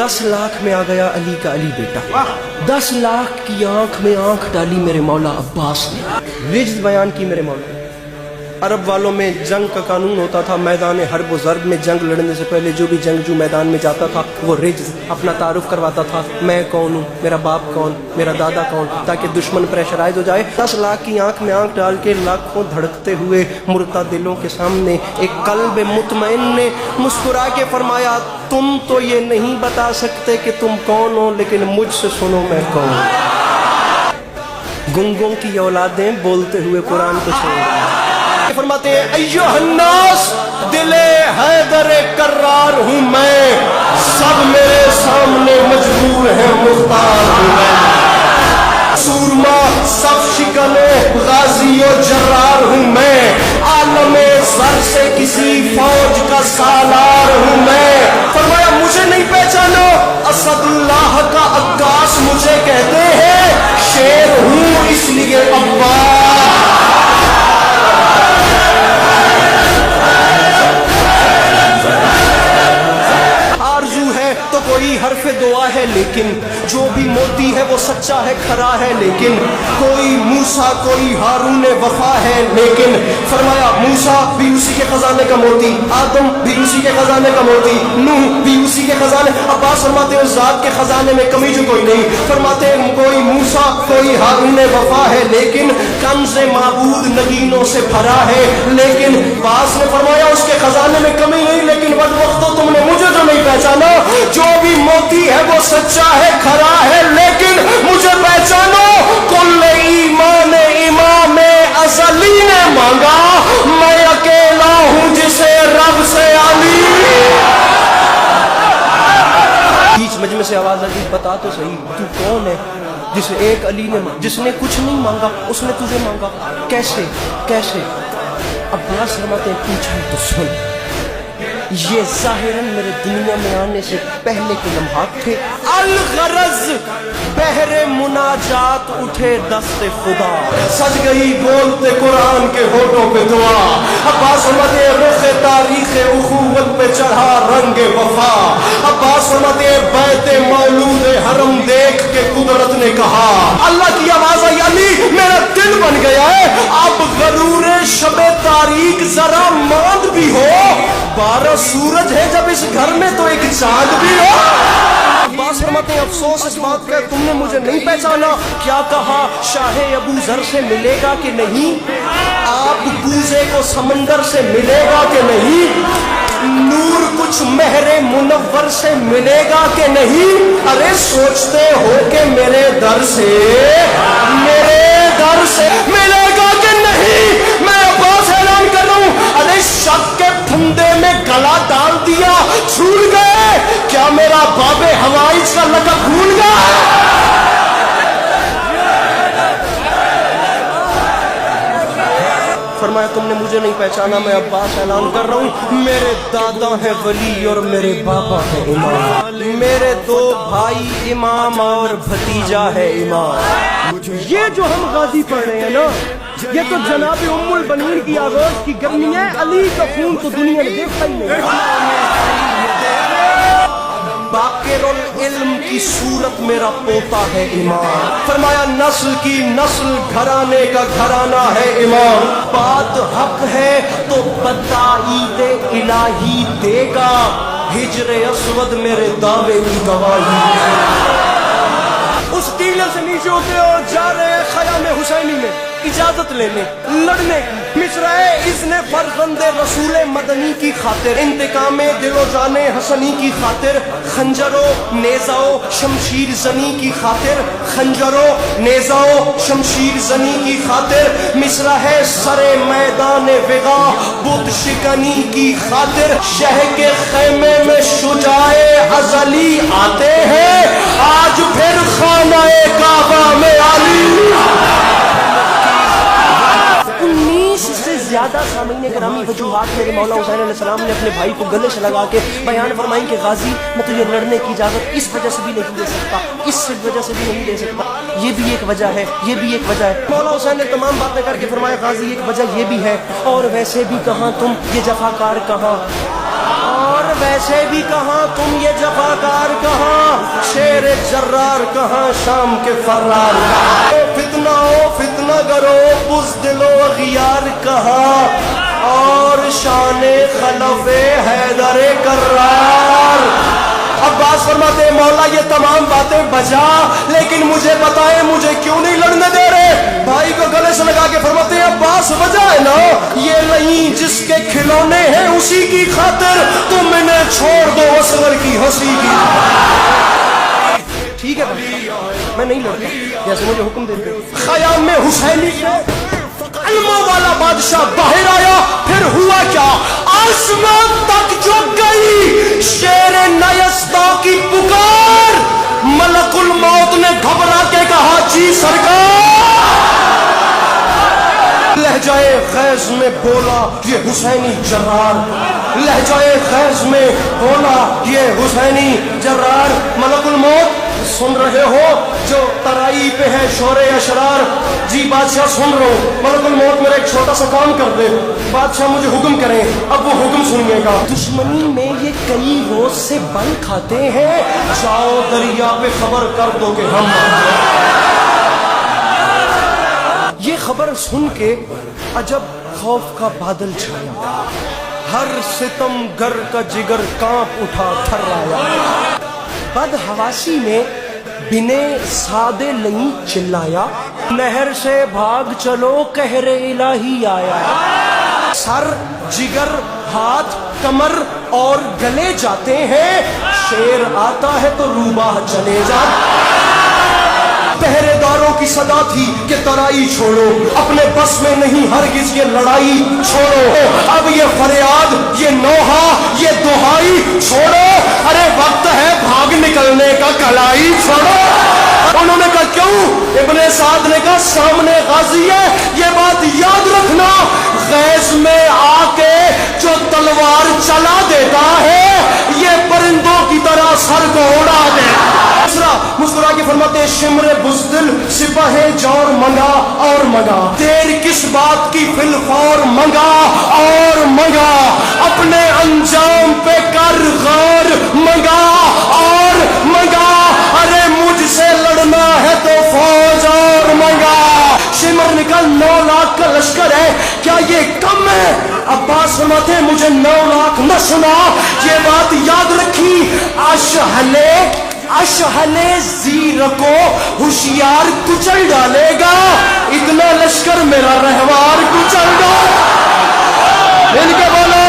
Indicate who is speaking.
Speaker 1: 10 लाख में आ गया अली का अली बेटा। 10 लाख की आंख में आंख डाली मेरे मौला अब्बास ने। रिज्द बयान की मेरे मौला। अरब वालों में जंग का कानून होता था, मैदान हर्ब व ज़र्ब में जंग लड़ने से पहले जो भी जंगजू मैदान में जाता था वो रिज्द अपना तारुफ करवाता था, मैं कौन हूँ, मेरा बाप कौन, मेरा दादा कौन, ताकि दुश्मन प्रेशराइज हो जाए। 10 लाख की आंख में आंख डाल के लाखों धड़कते हुए मुर्ता दिलों के सामने एक कल्ब मुतमईन ने मुस्कुरा के फरमाया, तुम तो ये नहीं बता सकते कि तुम कौन हो, लेकिन मुझसे सुनो मैं कौन। गुंगों की औलादें बोलते हुए कुरान को सुनो। फरमाते हैं, अय्युहन्नास दिले हैदर कर्रार हूँ मैं, सब मेरे सामने मजबूर है मुख्तार हूँ मैं। सूरमा सब शिकने गाजी और जर्रार हूँ मैं, आलमे सर से किसी फौज का सालार हूँ मैं। फरमाया मुझे नहीं पहचानो, असदुल्लाह का अक्कास मुझे कहते हैं, शेर हूँ इसलिए अब्बा। कोई हरफ दुआ है लेकिन जो भी मोती है वो सच्चा है, खरा है, लेकिन कोई मूसा कोई हारून वफा है लेकिन। फरमाया मूसा भी उसी के खजाने का मोती, आदम भी उसी के खजाने का मोती, नूह भी उसी के खजाने। अब्बास फरमाते हैं ज़ात के खजाने में कमी जो कोई नहीं। फरमाते हैं कोई मूसा कोई हारून वफा है लेकिन कंज़े माबूद नगीनों से भरा है, लेकिन बास ने फरमाया उसके खजाने में कमी नहीं, लेकिन बदबख्तो तुमने मुझे जो नहीं पहचाना, जो भी मोती है वो सच्चा है, खरा है, लेकिन मुझे पहचानो। कुल ईमान इमाम अज़ली ने मांगा, मैं अकेला हूं जिसे रब से आली। बीच मजमे से आवाज आई, बता तो सही तू कौन है जिसे एक अली ने, जिसने कुछ नहीं मांगा उसने तुझे मांगा, कैसे कैसे? अब्बास फरमाते पूछा तो सुन, ये ज़ाहिरन मेरे दुनिया में आने से पहले के लम्हात थे। अल-गरज़ बहरे मुनाजात उठे दस्ते खुदा, सज गई बोलते कुरान के होठों पे दुआ। अब्बास फरमाते रुख़े तारीख़े उख़ुवत पे चढ़ा रंगे वफा। अब्बास फरमाते बैते मौलूद हरम देख के कुदरत ने कहा, अल्लाह की आवाज़ आई, अली मेरा दिल बन गया है, अब गरूरे शबे तारीख जरा मांद भी हो, 12 सूरज है जब इस घर में तो एक चांद भी हो। अब्बास फरमाते हैं अफसोस इस बात का तुमने मुझे नहीं पहचाना। क्या कहा शाहे अबू जर से मिलेगा कि नहीं, आप कूजे को समंदर से मिलेगा कि नहीं, नूर कुछ महरे मुनव्वर से मिलेगा कि नहीं। अरे सोचते हो कि मेरे दर से मिलेगा कि नहीं। मैं अब्बास ऐलान कर रहा हूं, अरे शक के फंदे में गला डाल दिया, छूट गए क्या मेरा बाबे हवाइज का लक़ब भूल गया। फरमाया तुमने मुझे नहीं पहचाना, मैं अब्बास ऐलान कर रहा हूँ, मेरे दादा है वली और मेरे बाबा है इमाम, मेरे 2 भाई इमाम और भतीजा है इमाम। ये जो हम गाजी पढ़ रहे हैं ना, ये तो जनाब उम्मुल बनीर की आगोश की गर्मी है, अली का खून तो दुनिया ने देखा ही नहीं। बाकिरुल इल्म की सूरत मेरा पोता है इमाम। फरमाया नस्ल की नस्ल घराने का घराना है इमाम। बात हक है तो बताईद इलाही देगा, हिजरे अस्वद मेरे दावे की गवाही। उस टीले से नीचे होते और जा रहे हैं ख़याम हुसैनी में इजाजत लेने, लड़ने। मिसराए इसने फरजंदे रसूल मदनी की खातिर, इंतकामे दिलो जाने हसनी की खातिर, खंजरो नेजाओ शमशीर जनी की खातिर, खंजरो नेजाओ शमशीर जनी की खातिर। मिसरा है सरे मैदान विगा बुत शिकनी की खातिर, शह के खैमे में शुजाए अज़ली आते हैं, आज फिर खानाए काबा में आली। 19 से ज्यादा सामने ग्रामी वजूहात मेरे मौला हुसैन अलैहिस्सलाम ने अपने भाई को गले से लगा के बयान फरमाई कि गाजी मैं तुझे लड़ने की इजाजत इस वजह से भी नहीं दे सकता, इस वजह से भी नहीं दे सकता, ये भी एक वजह है, ये भी एक वजह है। मौला हुसैन ने तमाम बातें करके फरमाया गाजी एक वजह ये भी है, और वैसे भी कहाँ तुम ये जफाकार कहाँ, और वैसे भी कहाँ तुम ये जफाकार कहाँ। میرے جرار کہاں شام کے فرار کہاں فتنہ او فتنہ گرو بزدل و اغیار کہاں اور شان خلف حیدر کرار عباس فرماتے ہیں مولا یہ تمام باتیں بجا لیکن مجھے بتائیں مجھے کیوں نہیں لڑنے دے رہے بھائی کو گلے سے لگا کے فرماتے ہیں عباس وجہ ہے نا یہ نہیں جس کے کھلونے ہیں اسی کی خاطر تم انہیں چھوڑ دو اصغر کی ہنسی کی ٹھیک ہے میں نہیں لڑتا جیسے مجھے حکم دیتے خیام میں حسینی سے علموں والا بادشاہ باہر آیا پھر ہوا کیا آسمان تک جو گئی شیر نیستا کی پکار ملک الموت نے گھبرا کے کہا جی سرکار لہجائے غیظ میں بولا یہ حسینی جرار لہجائے غیظ میں بولا یہ حسینی جرار ملک الموت سن رہے ہو جو ترائی پہ ہے شور اشرار جی بادشاہ سن رہا ہوں ملک الموت میرا ایک چھوٹا سا کام کر دے بادشاہ مجھے حکم کریں اب وہ حکم سنیے گا دشمنی میں یہ کئی روز سے بن کھاتے ہیں جاؤ دریا پہ خبر کر دو کہ ہم یہ خبر سن کے عجب خوف کا بادل چھایا ہر ستم گر کا جگر کانپ اٹھا تھرایا بد حواسی نے بنے سادے لئی چلایا نہر سے بھاگ چلو قہر الہی آیا سر جگر ہاتھ کمر اور گلے جاتے ہیں شیر آتا ہے تو روباہ چلے جاتے پہرے داروں کی صدا تھی کہ ترائی چھوڑو اپنے بس میں نہیں ہرگز یہ لڑائی چھوڑو اب یہ فریاد یہ نوحہ یہ دہائی چھوڑو ارے وقت ہے بھاگ نکلنے کا کلائی چھوڑو انہوں نے کہا کیوں ابن سعد نے کہا سامنے غازی ہے یہ بات یاد رکھنا غیظ میں آ کے جو تلوار چلا دیتا ہے یہ پرندوں کی طرح سر کو اڑا دے مسکرا کے فرماتے شمر بزدل سپاہ جور منگا اور منگا دیر کس بات کی فی الفور منگا اور منگا اپنے انجام پہ کر غور منگا اور منگا ارے مجھ سے لڑنا ہے تو فوج اور منگا شمر نے کہا 9 لاکھ کا لشکر ہے کیا یہ کم ہے عباس فرماتے ہیں مجھے 9 لاکھ نہ سنا یہ بات یاد رکھی اشہلے زیر کو ہوشیار کچل ڈالے گا اتنا لشکر میرا رہوار کچل ڈال ان کے بولو